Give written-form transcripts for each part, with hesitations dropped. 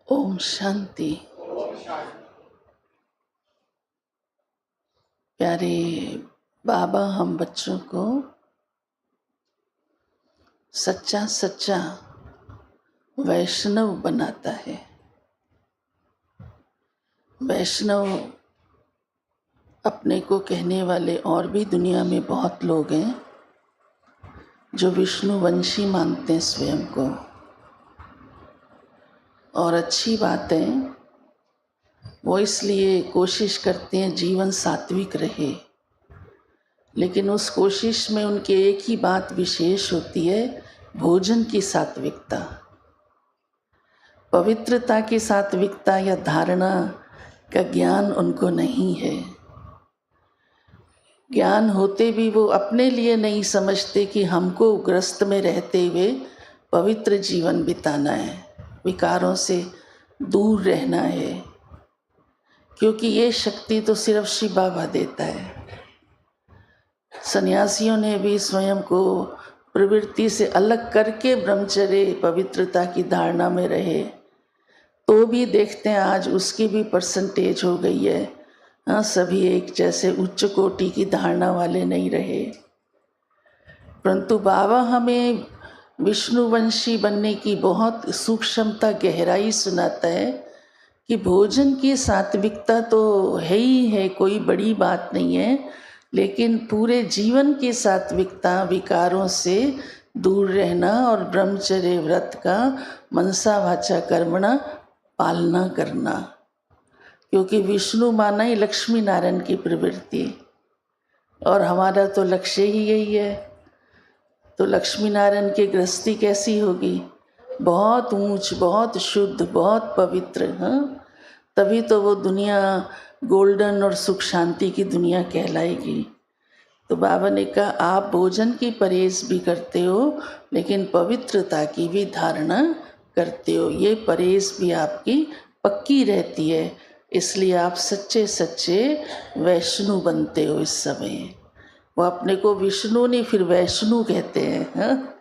ओम शांति। प्यारे बाबा हम बच्चों को सच्चा सच्चा वैष्णव बनाता है। वैष्णव अपने को कहने वाले और भी दुनिया में बहुत लोग हैं जो विष्णुवंशी मानते हैं स्वयं को, और अच्छी बात है। वो इसलिए कोशिश करते हैं जीवन सात्विक रहे, लेकिन उस कोशिश में उनकी एक ही बात विशेष होती है, भोजन की सात्विकता। पवित्रता की सात्विकता या धारणा का ज्ञान उनको नहीं है। ज्ञान होते भी वो अपने लिए नहीं समझते कि हमको ग्रस्त में रहते हुए पवित्र जीवन बिताना है, विकारों से दूर रहना है, क्योंकि ये शक्ति तो सिर्फ शिव बाबा देता है। सन्यासियों ने भी स्वयं को प्रवृत्ति से अलग करके ब्रह्मचर्य पवित्रता की धारणा में रहे, तो भी देखते हैं आज उसकी भी परसेंटेज हो गई है। हाँ, सभी एक जैसे उच्च कोटि की धारणा वाले नहीं रहे। परंतु बाबा हमें विष्णुवंशी बनने की बहुत सूक्ष्मता गहराई सुनाता है कि भोजन की सात्विकता तो है ही है, कोई बड़ी बात नहीं है, लेकिन पूरे जीवन की सात्विकता, विकारों से दूर रहना और ब्रह्मचर्य व्रत का मनसा वाचा कर्मणा पालना करना, क्योंकि विष्णु माना ही लक्ष्मी नारायण की प्रवृत्ति, और हमारा तो लक्ष्य ही यही है। तो लक्ष्मी नारायण की गृहस्थी कैसी होगी? बहुत ऊंच, बहुत शुद्ध, बहुत पवित्र। हाँ, तभी तो वो दुनिया गोल्डन और सुख शांति की दुनिया कहलाएगी। तो बाबा ने कहा आप भोजन की परहेज भी करते हो, लेकिन पवित्रता की भी धारणा करते हो। ये परहेज भी आपकी पक्की रहती है, इसलिए आप सच्चे सच्चे वैष्णु बनते हो इस समय। वो अपने को विष्णु नहीं, फिर वैष्णु कहते हैं। हाँ?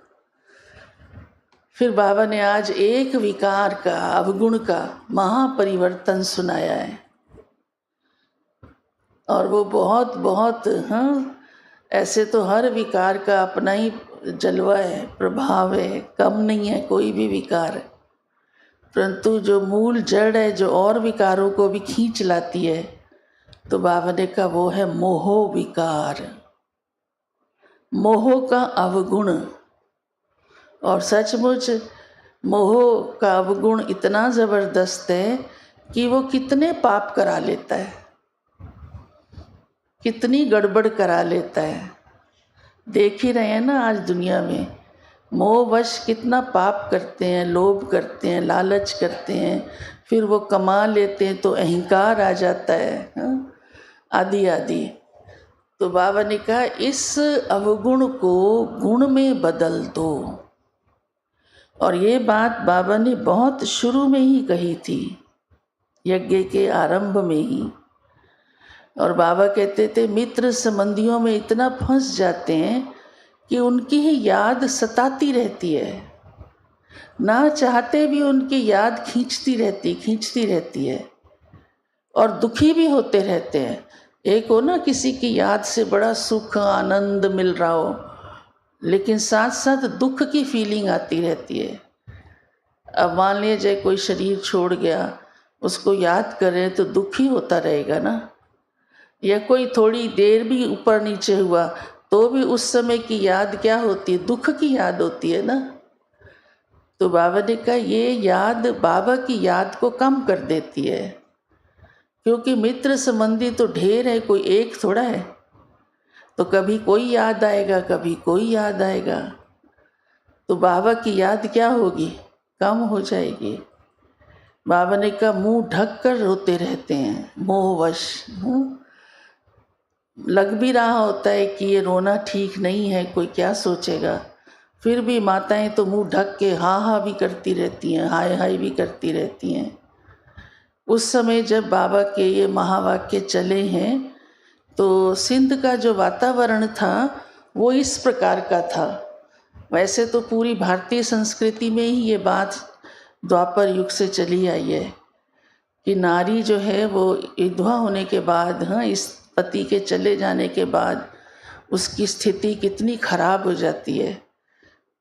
फिर बाबा ने आज एक विकार का, अवगुण का महापरिवर्तन सुनाया है, और वो बहुत बहुत ऐसे तो हर विकार का अपना ही जलवा है, प्रभाव है, कम नहीं है कोई भी विकार। परंतु जो मूल जड़ है, जो और विकारों को भी खींच लाती है, तो बाबा ने कहा वो है मोह विकार, मोह का अवगुण। और सचमुच मोह का अवगुण इतना ज़बरदस्त है कि वो कितने पाप करा लेता है, कितनी गड़बड़ करा लेता है। देख ही रहे हैं ना आज दुनिया में, मोहवश कितना पाप करते हैं, लोभ करते हैं, लालच करते हैं, फिर वो कमा लेते हैं तो अहंकार आ जाता है, आदि आदि। तो बाबा ने कहा इस अवगुण को गुण में बदल दो। और ये बात बाबा ने बहुत शुरू में ही कही थी, यज्ञ के आरंभ में ही। और बाबा कहते थे मित्र संबंधियों में इतना फंस जाते हैं कि उनकी ही याद सताती रहती है, ना चाहते भी उनकी याद खींचती रहती है, और दुखी भी होते रहते हैं। एक हो ना, किसी की याद से बड़ा सुख आनंद मिल रहा हो, लेकिन साथ साथ दुख की फीलिंग आती रहती है। अब मान लीजिए कोई शरीर छोड़ गया, उसको याद करें तो दुखी होता रहेगा ना, या कोई थोड़ी देर भी ऊपर नीचे हुआ तो भी उस समय की याद क्या होती है? दुख की याद होती है ना। तो बाबा ने कहा ये याद बाबा की याद को कम कर देती है, क्योंकि मित्र संबंधी तो ढेर है, कोई एक थोड़ा है। तो कभी कोई याद आएगा, कभी कोई याद आएगा, तो बाबा की याद क्या होगी? कम हो जाएगी। बाबा ने कहा मुंह ढक कर रोते रहते हैं मोहवश। लग भी रहा होता है कि ये रोना ठीक नहीं है, कोई क्या सोचेगा, फिर भी माताएं तो मुंह ढक के हाँ हाँ भी करती रहती हैं, हाय हाय भी करती रहती हैं। उस समय जब बाबा के ये महावाक्य चले हैं, तो सिंध का जो वातावरण था वो इस प्रकार का था। वैसे तो पूरी भारतीय संस्कृति में ही ये बात द्वापर युग से चली आई है कि नारी जो है वो विधवा होने के बाद, हाँ, इस पति के चले जाने के बाद उसकी स्थिति कितनी खराब हो जाती है।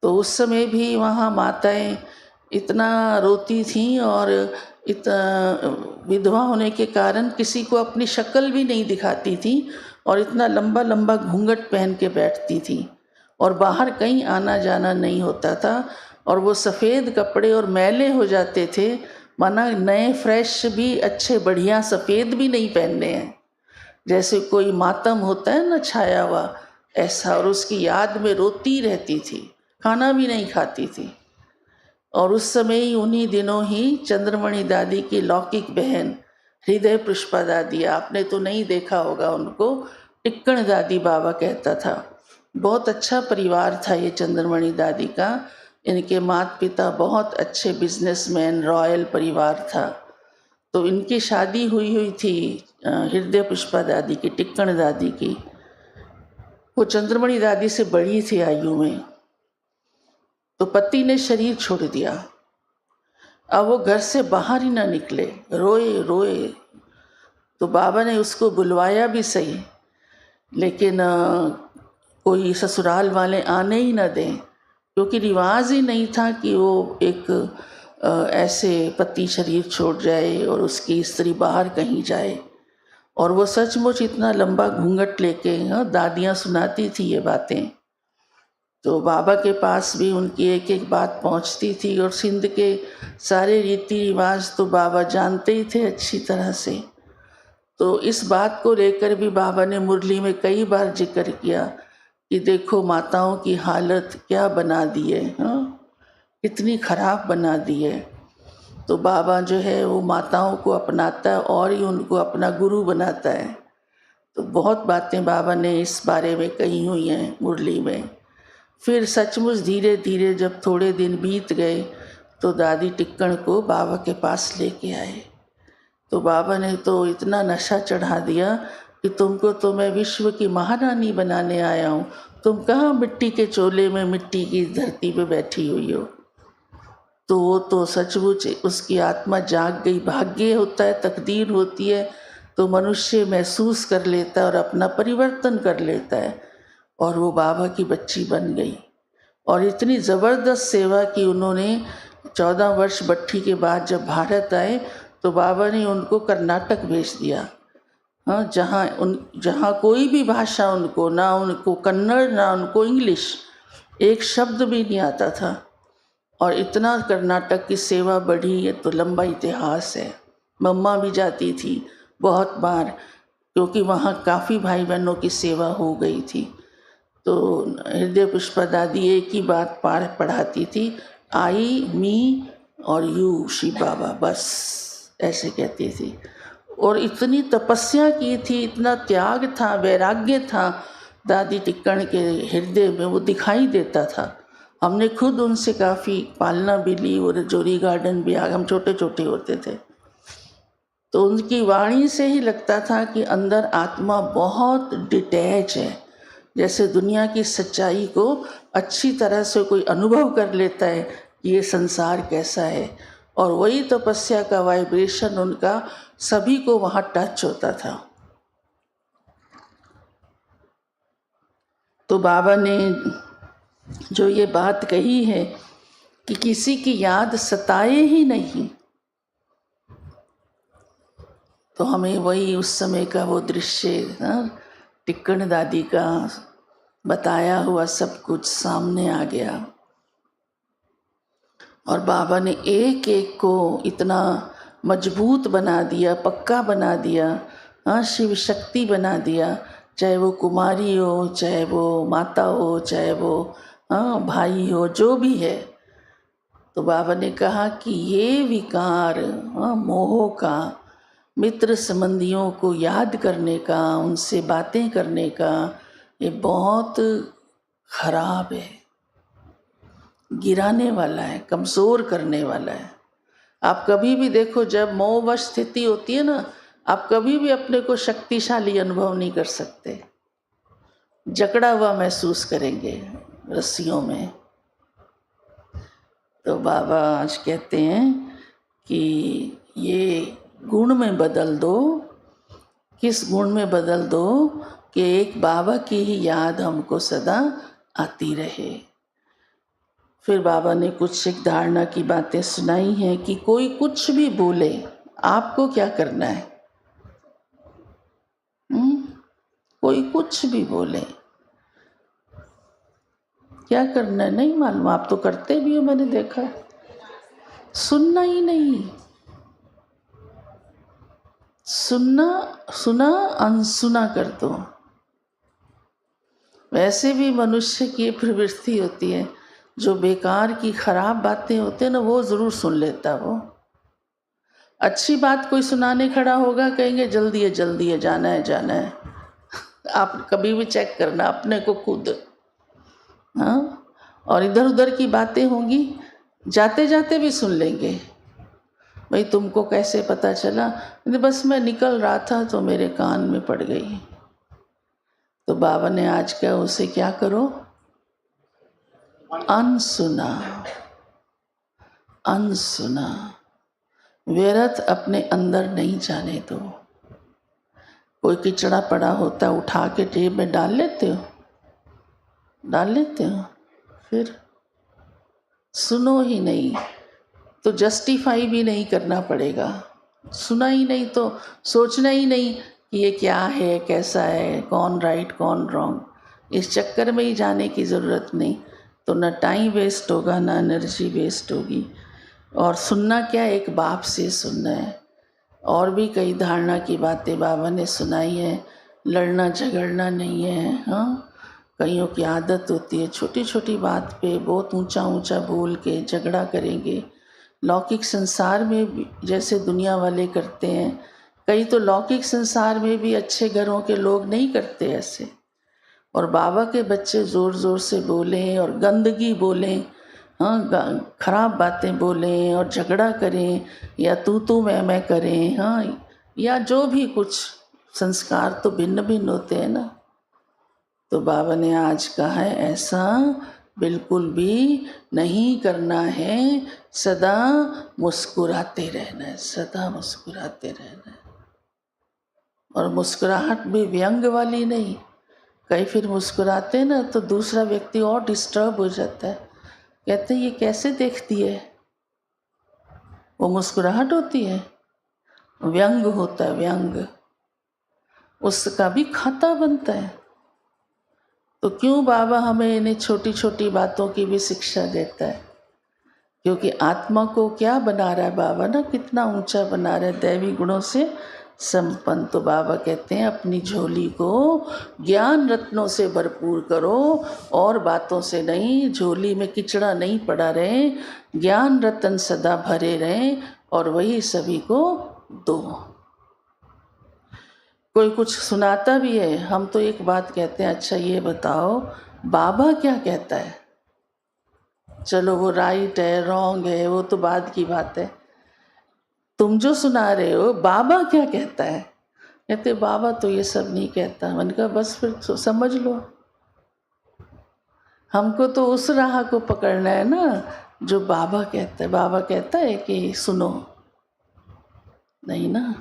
तो उस समय भी वहाँ माताएं इतना रोती थीं और विधवा होने के कारण किसी को अपनी शक्ल भी नहीं दिखाती थी और इतना लंबा लंबा घूंघट पहन के बैठती थी और बाहर कहीं आना जाना नहीं होता था। और वो सफ़ेद कपड़े और मैले हो जाते थे, माना नए फ्रेश भी अच्छे बढ़िया सफ़ेद भी नहीं पहनने हैं, जैसे कोई मातम होता है ना छाया हुआ, ऐसा। और उसकी याद में रोती रहती थी, खाना भी नहीं खाती थी। और उस समय ही, उन्हीं दिनों ही चंद्रमणि दादी की लौकिक बहन हृदय पुष्पा दादी, आपने तो नहीं देखा होगा उनको, टिक्कण दादी बाबा कहता था। बहुत अच्छा परिवार था ये चंद्रमणि दादी का। इनके माता पिता बहुत अच्छे बिजनेसमैन, रॉयल परिवार था। तो इनकी शादी हुई थी हृदय पुष्पा दादी की, टिक्कण दादी की। वो चंद्रमणि दादी से बड़ी थी आयु में। तो पति ने शरीर छोड़ दिया, अब वो घर से बाहर ही ना निकले, रोए रोए। तो बाबा ने उसको बुलवाया भी सही, लेकिन कोई ससुराल वाले आने ही ना दें, क्योंकि रिवाज ही नहीं था कि वो एक ऐसे पति शरीर छोड़ जाए और उसकी स्त्री बाहर कहीं जाए। और वो सचमुच इतना लंबा घूंघट लेके, दादियाँ सुनाती थी ये बातें। तो बाबा के पास भी उनकी एक एक बात पहुंचती थी और सिंध के सारे रीति रिवाज तो बाबा जानते ही थे अच्छी तरह से। तो इस बात को लेकर भी बाबा ने मुरली में कई बार जिक्र किया कि देखो माताओं की हालत क्या बना दी है, कितनी खराब बना दी है। तो बाबा जो है वो माताओं को अपनाता है और ही उनको अपना गुरु बनाता है। तो बहुत बातें बाबा ने इस बारे में कही हुई हैं मुरली में। फिर सचमुच धीरे धीरे जब थोड़े दिन बीत गए तो दादी टिक्कण को बाबा के पास लेके आए। तो बाबा ने तो इतना नशा चढ़ा दिया कि तुमको तो मैं विश्व की महारानी बनाने आया हूँ, तुम कहाँ मिट्टी के चोले में मिट्टी की धरती पे बैठी हुई हो। तो वो तो सचमुच उसकी आत्मा जाग गई। भाग्य होता है, तकदीर होती है, तो मनुष्य महसूस कर लेता है और अपना परिवर्तन कर लेता है। और वो बाबा की बच्ची बन गई और इतनी ज़बरदस्त सेवा की उन्होंने। 14 वर्ष भट्ठी के बाद जब भारत आए तो बाबा ने उनको कर्नाटक भेज दिया, हाँ, जहाँ कोई भी भाषा उनको, ना उनको कन्नड़ ना उनको इंग्लिश, एक शब्द भी नहीं आता था। और इतना कर्नाटक की सेवा बढ़ी, ये तो लंबा इतिहास है। मम्मा भी जाती थी बहुत बार, क्योंकि वहाँ काफ़ी भाई बहनों की सेवा हो गई थी। तो हृदय पुष्पा दादी एक ही बात पढ़ाती थी, आई, मी और यू, शिव बाबा, बस ऐसे कहती थी। और इतनी तपस्या की थी, इतना त्याग था, वैराग्य था दादी टिक्कण के हृदय में, वो दिखाई देता था। हमने खुद उनसे काफ़ी पालना भी ली और जोरी गार्डन भी हम छोटे छोटे होते थे। तो उनकी वाणी से ही लगता था कि अंदर आत्मा बहुत डिटैच है, जैसे दुनिया की सच्चाई को अच्छी तरह से कोई अनुभव कर लेता है कि ये संसार कैसा है। और वही तपस्या का वाइब्रेशन उनका सभी को वहाँ टच होता था। तो बाबा ने जो ये बात कही है कि किसी की याद सताए ही नहीं, तो हमें वही उस समय का वो दृश्य, टिक्कण दादी का बताया हुआ सब कुछ सामने आ गया। और बाबा ने एक एक को इतना मजबूत बना दिया, पक्का बना दिया, शिव शक्ति बना दिया। चाहे वो कुमारी हो, चाहे वो माता हो, चाहे वो भाई हो, जो भी है। तो बाबा ने कहा कि ये विकार, मोह का, मित्र संबंधियों को याद करने का, उनसे बातें करने का, ये बहुत खराब है, गिराने वाला है, कमज़ोर करने वाला है। आप कभी भी देखो, जब मोहवश स्थिति होती है ना, आप कभी भी अपने को शक्तिशाली अनुभव नहीं कर सकते, जकड़ा हुआ महसूस करेंगे रस्सियों में। तो बाबा आज कहते हैं कि ये गुण में बदल दो। किस गुण में बदल दो कि एक बाबा की ही याद हमको सदा आती रहे। फिर बाबा ने कुछ एक धारणा की बातें सुनाई हैं कि कोई कुछ भी बोले, आपको क्या करना है? कोई कुछ भी बोले, क्या करना है नहीं मालूम। आप तो करते भी हो, मैंने देखा है। सुनना ही नहीं, सुना अनसुना कर दो। वैसे भी मनुष्य की प्रवृत्ति होती है, जो बेकार की खराब बातें होते हैं ना, वो ज़रूर सुन लेता। वो अच्छी बात कोई सुनाने खड़ा होगा, कहेंगे जल्दी है, जाना है। आप कभी भी चेक करना अपने को खुद। हाँ, और इधर उधर की बातें होंगी, जाते जाते भी सुन लेंगे। भाई तुमको कैसे पता चला? बस मैं निकल रहा था तो मेरे कान में पड़ गई। तो बाबा ने आज कहा उसे क्या करो? अनसुना व्यर्थ अपने अंदर नहीं जाने दो। कोई किचड़ा पड़ा होता उठा के जेब में डाल लेते हो, फिर सुनो ही नहीं तो जस्टिफाई भी नहीं करना पड़ेगा। सुना ही नहीं तो सोचना ही नहीं कि ये क्या है, कैसा है, कौन राइट कौन रॉन्ग, इस चक्कर में ही जाने की ज़रूरत नहीं। तो न टाइम वेस्ट होगा, ना एनर्जी वेस्ट होगी। और सुनना क्या, एक बाप से सुनना है। और भी कई धारणा की बातें बाबा ने सुनाई है। लड़ना झगड़ना नहीं है। हाँ, कईयों की आदत होती है छोटी छोटी बात पे बहुत ऊंचा ऊंचा बोल के झगड़ा करेंगे। लौकिक संसार में भी जैसे दुनिया वाले करते हैं, कई तो लौकिक संसार में भी अच्छे घरों के लोग नहीं करते ऐसे। और बाबा के बच्चे ज़ोर ज़ोर से बोलें और गंदगी बोलें, हाँ, खराब बातें बोलें और झगड़ा करें या तू मैं करें, हाँ, या जो भी कुछ, संस्कार तो भिन्न भिन्न होते हैं ना। तो बाबा ने आज कहा है ऐसा बिल्कुल भी नहीं करना है। सदा मुस्कुराते रहना है, सदा मुस्कुराते रहना है। और मुस्कुराहट भी व्यंग वाली नहीं। कई फिर मुस्कुराते ना तो दूसरा व्यक्ति और डिस्टर्ब हो जाता है, कहते हैं ये कैसे देखती है। वो मुस्कुराहट होती है, व्यंग होता है, व्यंग, उसका भी खाता बनता है। तो क्यों बाबा हमें इन्हें छोटी छोटी बातों की भी शिक्षा देता है? क्योंकि आत्मा को क्या बना रहा है बाबा ना, कितना ऊंचा बना रहा है, दैवी गुणों से संपन्न। तो बाबा कहते हैं अपनी झोली को ज्ञान रत्नों से भरपूर करो, और बातों से नहीं। झोली में किचड़ा नहीं पड़ा रहे, ज्ञान रत्न सदा भरे रहें और वही सभी को दो। कोई कुछ सुनाता भी है, हम तो एक बात कहते हैं, अच्छा ये बताओ बाबा क्या कहता है? चलो वो राइट है रॉन्ग है वो तो बाद की बात है, तुम जो सुना रहे हो बाबा क्या कहता है? कहते बाबा तो ये सब नहीं कहता। मैंने कहा बस फिर तो समझ लो, हमको तो उस राह को पकड़ना है ना जो बाबा कहता है। बाबा कहता है कि सुनो, नहीं ना।